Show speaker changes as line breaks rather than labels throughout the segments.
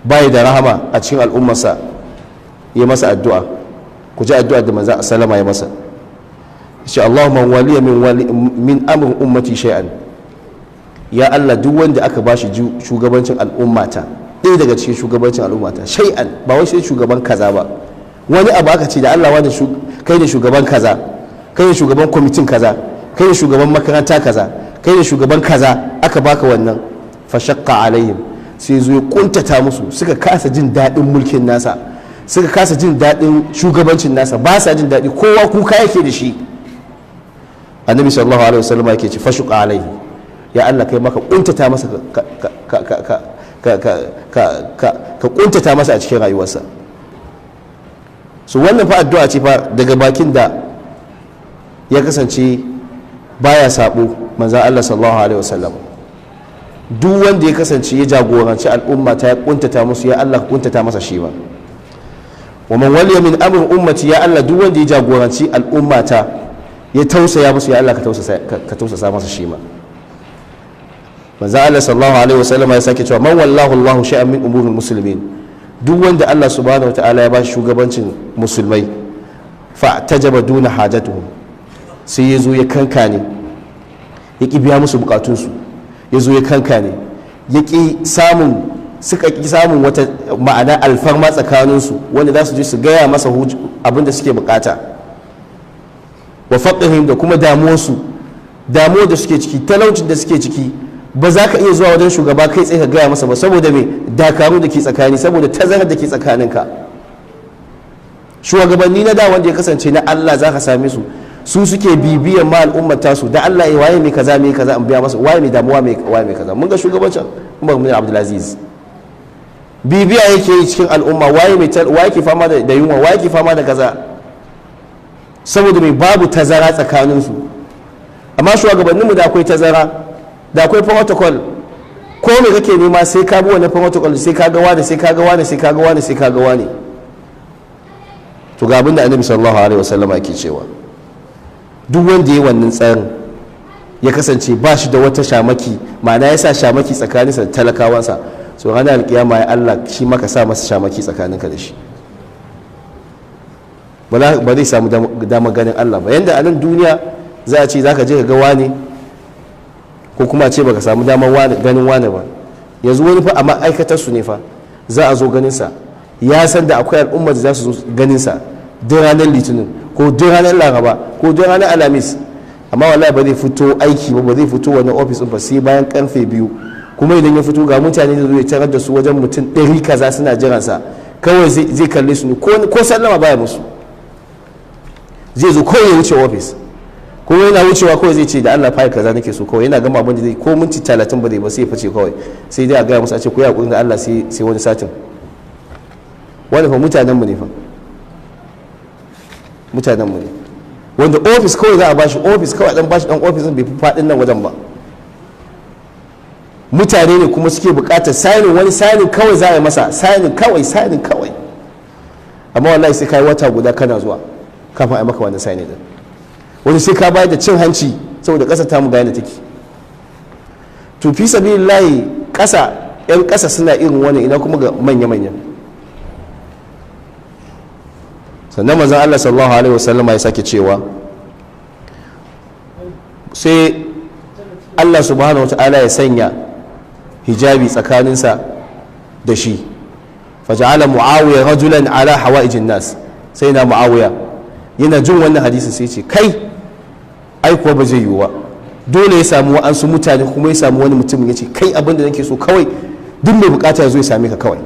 bai da rahama a cikin al'ummarsa ya masa addu'a. ku ji addu'a da manzo sallama ya masa, shi Allahumma waliya min amrin ummati shay'an, ya Allah duk wanda aka bashi shugabancin al'ummata, ɗaya daga cikin shugabancin al'ummata, shay'an ba wai sai shugaban kaza ba, wani abu aka ce da Allah wani kai ne shugaban kaza, kai ne shugaban kwamitin kaza, kai ne shugaban makaranta kaza, kai ne shugaban kaza, aka baka wannan, fa shaqqa alaihim, sai zo ya kuntata musu, suka kasa jin daɗin mulkin nasa, suka kasa jin daɗin shugabancin nasa, ba sa jin daɗi, kowa kuka yake da shi. Annabi sallallahu alaihi wasallam yake ce fashuqa alaihi, ya Allah kai maka kuntata masa ka kuntata masa a cikin rayuwarsa. So wannan fa addu'a ce fa daga bakin da ya kasance baya sabo manzon Allah sallallahu alaihi wasallam. Duk wanda ya kasance ya jagoranci al'umma ta ya kuntata musu, ya Allah kuntata masa shi ba. wa man waliya min amrin ummati, ya Allah duk wanda ya jagoranci al'umma ta ya tausaya musu, ya Allah ka tausasa masa shi ma. manzo Allah sallallahu alaihi wasallam ya sake cewa man wallahu Allahu shay'an min umuril muslimin, duk wanda Allah subhanahu wataala ya ba shi shugabancin musulmai, fa tajaba duna hajatuhum, sai ya zo ya kankane, ya ki biya musu bukatunsu, ya zo ya kankane, ya ki samun, suka ki samun wata ma'ana alfarma tsakaninsu wanda za su je su gaya masa abin da suke bukata, wa faqihim, da kuma damuwarsu, damuwar da suke ciki, talaucin da suke ciki, ba za ka iya zuwa wajen shugaba kai tsaye ka gaya masa ba, saboda me dakaru da ke tsakani, saboda tazarar da ke tsakaninka. Shugabanni na da wanda ya kasance na Allah za ka same su, su suke bibiyan ma al'ummar tasu, da Allah ya waye mai kaza mai kaza, an biya masa, waye mai damuwa waye mai kaza. Mun ga shugabancin Umar bin Abdulaziz, bibiya yake yi cikin al'umma, waye ke fama da yunwa, waye ke fama da kaza, saboda mai babu tazara tsakaninsu. Amma shugabanninmu da akwai tazara, da akwai protocol, ko me kake nema sai ka bi wannan protocol, sai ka ga wani, sai ka ga wani, sai ka ga wani, sai ka ga wani. To ga abinda Annabi sallallahu alaihi wasallam yake cewa duk wanda yayi wannan tsarin ya kasance ba shi da wata shamaki, ma'ana ya sa shamaki tsakaninsa da talakawansa, so ranar alkiyama ya Allah shi maka sa masa shamaki tsakaninka da shi, ba zai samu damar ganin Allah ba. Yanda a nan duniya za a ce za ka je ka ga wani, ko kuma ce baka samu damar ganin wani ba. Yanzu wani fa a ma'aikatar su ne fa za a zo ganin sa, ya san da akwai al'ummar da za su zo ganin sa duk ranar litinin ko duk ranar laraba ko duk ranar alhamis, amma wallahi ba zai fito aiki ba zai fito wani ofis ba sai bayan karfe 2, kuma idan ya fito ga mutane da zo ya tarar da su wajen mutum 100 kaza suna jiran sa, kawai zai kalle su ne ko sallama baya musu, zai zo kawai ya wuce ofis, kuma yana wucewa kawai zai ce da Allah fa kaza nake so, kawai yana gama abin da zai, ko minti 30 ba zai ba sai ya fice kawai, sai dai a gaya musu a ce ku yi hakuri da Allah sai wani satin. Wani fa mutanenmu ne fa, mutanenmu ne wanda ofis kawai za a bashi, ofis kawai dan bashi dan ofisin bai fi faɗin nan wajen ba. Mutane ne kuma suke buƙatar sainin, wani sainin kawai za a yi masa, sainin kawai, amma wallahi sai kai wata guda kana zuwa kafin a yi maka wannan sainin din. Wani sai ka bayar da cin hanci saboda ƙasa ta mu ga yadda take. To fi sabilillahi ƙasa, 'yan ƙasa suna irin wani, ina kuma ga manya-manya. Sannan manzon Allah sallallahu alaihi wasallama ya sake cewa sai Allah subhanahu wata'ala ya sanya hijabi tsakaninsa da shi, faja'ala muawiya rajulan ala hawaijin nas, sai na muawiya yana jin wannan hadisin sai ce kai ai kuwa ba zai yiwu ba, dole ya samu wa'ansu mutane, kuma ya samu wani mutum ya ce kai abinda nake so kawai duk mai bukata ya zo ya same ka kawai,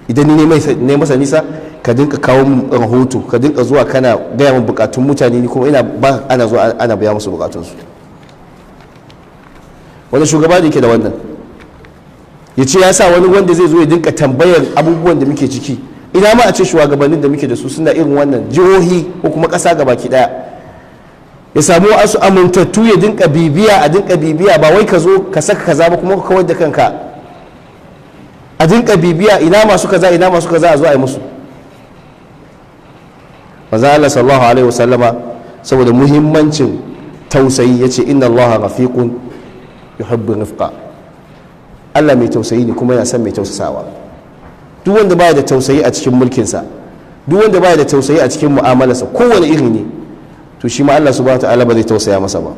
idan ni ne masa nisa ka dinka kawo rahoto, ka dinka zuwa kana gaya min bukatun mutane, ni kuma ina ba ana zuwa ana biya musu bukatunsu. wani shugaba da yake da wannan ya ce ya sa wani wanda zai zo ya dinka tambayar abubuwan da muke ciki? Ina ma a ce shugabannin da muke da su suna irin wannan, jihohi ko kuma ƙasa gabaki daya, ya samu wasu amintattu ya dinka bibiya, a dinka bibiya, ba wai ka zo ka saka kaza ba kuma ka kawar da kanka, a dinka bibiya ina masu kaza a zo a yi musu. manzo Allah sallallahu alaihi wasallama saboda muhimmancin tausayi yace inna Allah rafiqun yuhibbu rifqa, Allah mai tausayi ne kuma yana son mai tausasawa. duk wanda baya da tausayi a cikin mulkinsa, duk wanda baya da tausayi a cikin mu'amalarsa kowane iri ne, to shi ma Allah subhanahu wa ta'ala ba zai tausaya masa ba.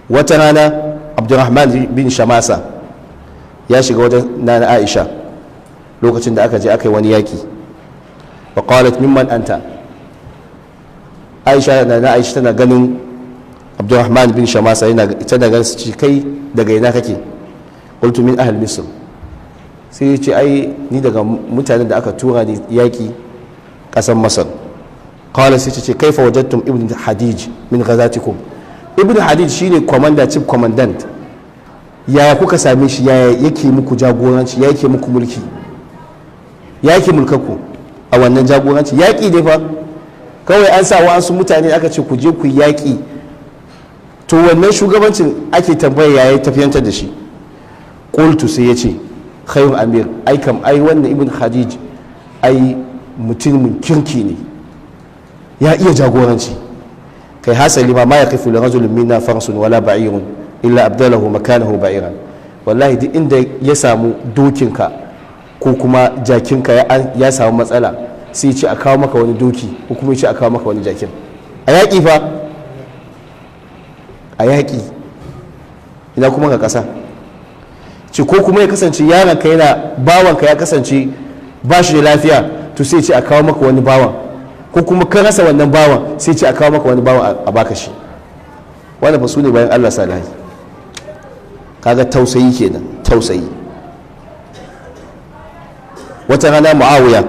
Wata rana Abdurrahman bin Shamasa ya shiga wajen nana Aisha lokacin da aka je aka yi wani yaki, wa qalat mimman anta. nana Aisha tana ganin Abdurrahman bin Shamasa tana ganin su kai daga ina kake, qultu min ahli Misr. sai ya ce ai ni daga mutanen da aka tura ni yaki kasan Masar. qala sai ce kaifa wajadtum ibn Hadij min ghazatikum. Ibn Hadij shine commander, chief commandant. Yaya kuka same shi, yaya yake muku jagoranci, ya yake muku mulki, ya yake mulkaku a wannan jagoranci? Yaƙi ne fa kawai an sa wa'ansu mutane aka ce ku je ku yaƙi, to wannan shugabancin ake tambaya yaya tafiyantar da shi. qultu sai ya ce khairul amir, ai kam ai wannan ibn Hadij ai mutumin kirki ne, ya iya jagoranci. kai hasali ma ya kafi rajulun minna farsun wala ba'irun illa abdalahu makanahu ba'iran. wallahi duk inda ya samu dokinka ko kuma jakinka ya samu matsala sai ce a kawo maka wani doki ko kuma ya ce a kawo maka wani jakin. A yaƙi fa, a yaƙi ina kuma ga ƙasa ce, ko kuma ya kasance yaronka yana bawanka ya kasance ba shi da lafiya, to sai ce a kawo maka wani bawan, ko kuma ka rasa wannan bawan sai ce a kawo maka wani bawan a baka shi. wannan fa su ne bayan Allah salihai. kaga tausayi kenan, tausayi. wata rana Muawiya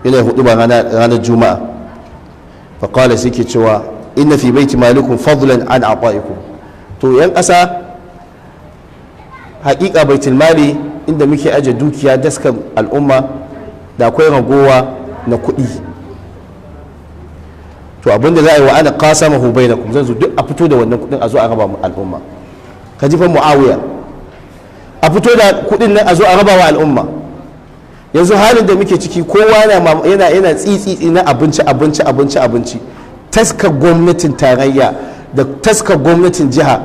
yana hudu ba ranar Juma'a, fa qala sai ke cewa inna fi baiti malikum fadlan an a'ta'ikum. to yan ƙasa haƙiƙa baitul mali inda muke aje dukiya daskan al'umma da akwai ragowa na kuɗi, to abinda za a yi wa ana qasamahu bainakum, zan zo duk a fito da wannan kuɗin a zo a raba al'umma. ka ji fa Muawiya, a fito da kuɗin nan a zo a raba wa al'umma. yanzu halin da muke ciki kowa yana tsitsi na abinci. Taskar gwamnatin tarayya da taskar gwamnatin jiha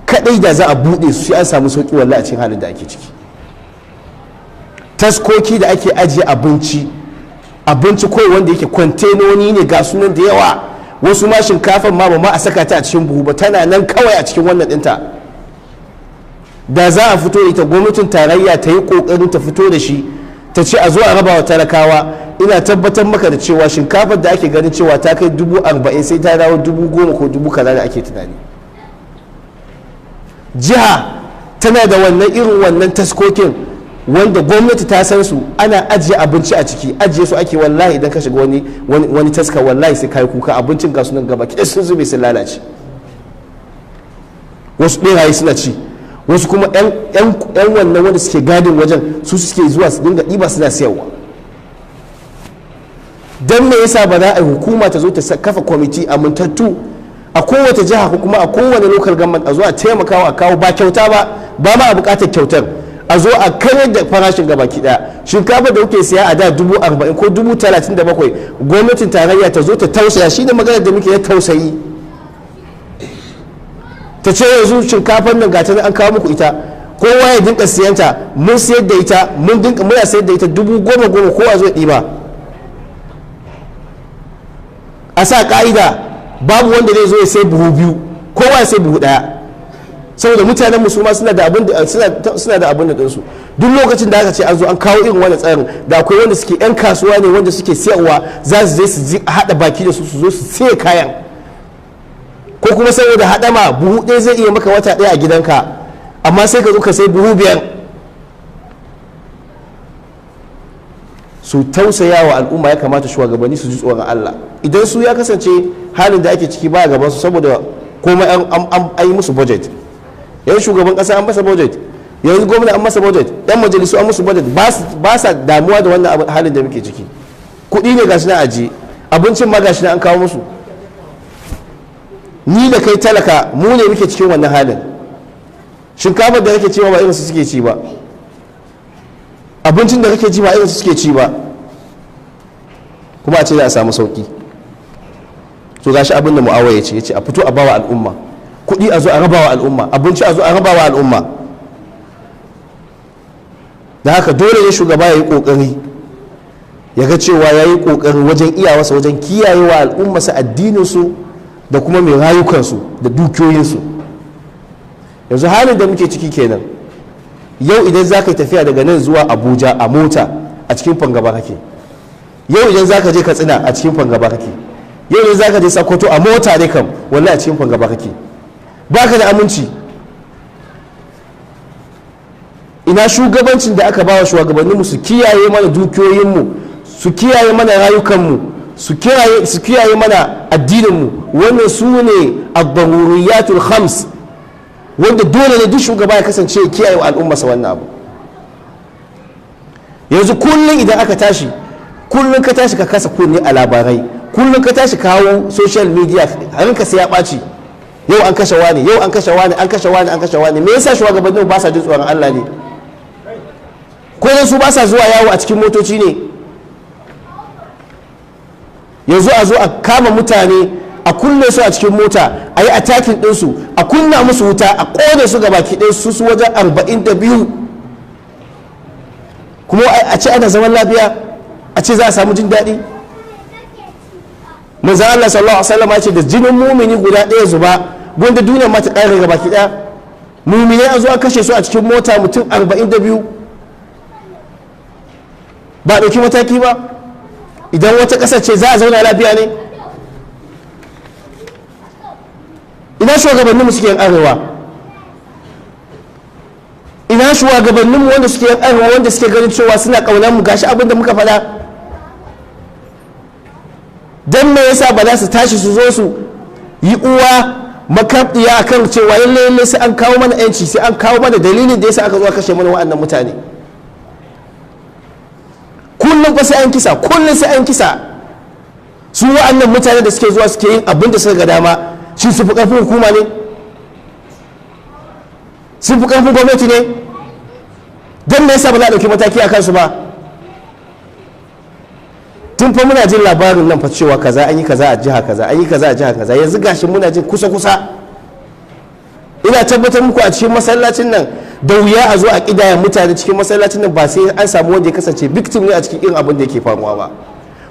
kadai da za a bude su sai an samu sauki wallahi a cikin halin da ake ciki. taskoki da ake ajiye abinci ko wanda yake kwantenoni ne ga sunan da yawa, wasu ma shinkafan ma a saka ta a cikin buhu ba, tana nan kawai a cikin wannan dinta. da za a fito ita gwamnatin tarayya ta yi kokarin ta fito da shi, ta ce a zo a raba wa talakawa, ina tabbatar maka da cewa shinkafar da ake ganin cewa ta kai 40,000 sai ta dawo 10,000 ko 10,000 da ake tunani. jiha tana da wannan irin wannan taskokin wanda gwamnati ta san su, ana ajiye abinci a ciki, ajiye su ake. wallahi idan ka shiga wani taska wallahi sai kai kuka, abincin ga sunan gaba kiɗa sun zube sun lalace. wasu ɓeraye suna ci, wasu kuma yan wannan wanda suke gadin wajen su suke zuwa su dinga ɗiba suna siyarwa. don me yasa ba za a yi hukuma ta zo ta kafa kwamiti amintattu a kowace jiha ko kuma a kowane local government, a zo a taimakawa a kawo, ba kyauta ba ma a bukatar kyautar, a zo a kare da farashin gaba kiɗa. shinkafa da kuke siya a da 40,000 ko 37,000, gwamnatin tarayya ta zo ta tausaya. shi ne maganar da muke ya tausayi, ta ce yanzu shinkafar nan gata an kawo muku ita, kowa ya dinka siyanta, mun siyar da ita, muna sayar da ita 10,000 kowa zo ɗiba. a sa ka'ida babu wanda zai zo ya sai buhu biyu, kowa ya sai buhu daya, saboda mutanen musulma suna da abin da ɗinsu. duk lokacin da aka ce an zo an kawo irin wani tsarin, da akwai wanda suke 'yan kasuwa ne wanda suke siyarwa, za su je su haɗa baki da su zo su siya kayan, ko kuma saboda haɗama buhu ɗaya zai iya maka wata ɗaya a gidanka, amma sai ka zo ka sai buhu 5. su tausaya wa al'umma, ya kamata shugabanni su ji tsoron Allah. idan su ya kasance halin da ake ciki ba gaban su, saboda komai an yi musu budget, yanzu shugaban kasa an masa budget, yanzu gwamnati an masa budget, yan majalisu an musu budget, ba sa damuwa da wannan halin da muke ciki. kuɗi ne gashi na ajiye, abincin ma gashi na an kawo musu. ni da kai talaka mu ne muke cikin wannan halin. shinkafar da kake ci ba irin su suke ci ba, abincin da kake ci ba irin su suke ci ba, kuma a ce za a samu sauki. to gashi abin da Muawiya ya ce a fito a bawa al'umma kuɗi, a zo a rabawa al'umma abinci, a zo a rabawa al'umma. da haka dole ne shugaba ya yi kokari ya ga cewa ya yi kokari wajen iyawarsa wajen kiyayewa al'ummarsa addininsu da kuma mai rayukansu da dukiyoyinsu. yanzu halin da muke ciki kenan, yau idan za ka yi tafiya daga nan zuwa abuja a mota a cikin fangaba kake, yau idan za ka je katsina a cikin fangaba kake, yau idan za ka je sakkwato a mota ne kam wallahi a cikin fangaba kake, ba ka da aminci. ina shugabancin da aka bawa shugabanninmu su kiyaye mana dukiyoyinmu, su kiyaye mana rayukanmu, su kiyaye mana addininmu? wannan su ne ad-daruriyatul khams wanda dole ne duk shugaba ya kasance kiyaye wa al'ummarsa wannan abu. yanzu kullum idan aka tashi, kullum ka tashi ka kasa kunne a labarai, kullum ka tashi kawo social media ranka sai ya ɓaci, yau an kashe wani, yau an kashe wani, an kashe wani, an kashe wani. me yasa shugabannin ba sa jin tsoron Allah ne? ko su ba sa zuwa yawo a cikin motoci ne? yanzu a zo a kama mutane a kulle su a cikin mota, a yi atakin ɗinsu, a kunna musu wuta, a ƙone su gabaki ɗaya su wajen 42, kuma a ce ana zaman lafiya, a ce za a samu jin daɗi. manzo Allah sallallahu alaihi wasallam ya ce da jinin mumini guda ɗaya zuba gwanda duniya ma ta ƙare gabaki ɗaya. mumini a zo a kashe su a cikin mota mutum 42, ba a ɗauki mataki ba. idan wata ƙasar ce za a zauna lafiya ne? ina shugabanninmu suke yin arewa? ina shugabanninmu wanda suke yin arewa, wanda suke ganin cewa suna ƙaunar mu? Gashi abin da muka faɗa. don me yasa ba za su tashi su zo su yi uwa makaɗiya a kan cewa lalle sai an kawo mana yanci, sai an kawo mana dalilin da yasa aka zo kashe mana wa'annan mutane? kullum fa sai an kisa, kullum sai an kisa. su wa'annan mutane da suke zuwa suke yin abin da suka ga dama, shi su fi ƙarfin hukuma ne? sun fi ƙarfin gwamnati ne? don me yasa ba za a ɗauki mataki a kansu ba? tun fa muna jin labarin nan fa cewa kaza an yi kaza a jiha kaza, an yi kaza a jiha kaza, yanzu gashi muna jin kusa-kusa. ina tabbatar muku a cikin masallacin nan da wuya a zo a kidaya mutane cikin masallacin nan ba sai an samu wanda ya kasance victim ne a cikin irin abin da yake faruwa ba,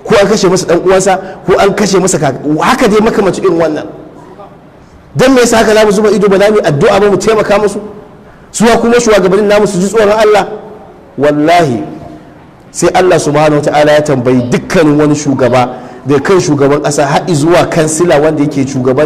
ko an kashe masa dan uwansa, ko an kashe masa haka dai makamancin irin wannan. dan me yasa haka za mu zuba ido ba za mu addu'a ba mu taimaka musu? suwa kuma shugabannin namu su ji tsoron Allah? wallahi sai Allah subhanahu wataala ya tambayi dukkanin wani shugaba da kan shugaban ƙasa har zuwa kansila wanda yake shugaban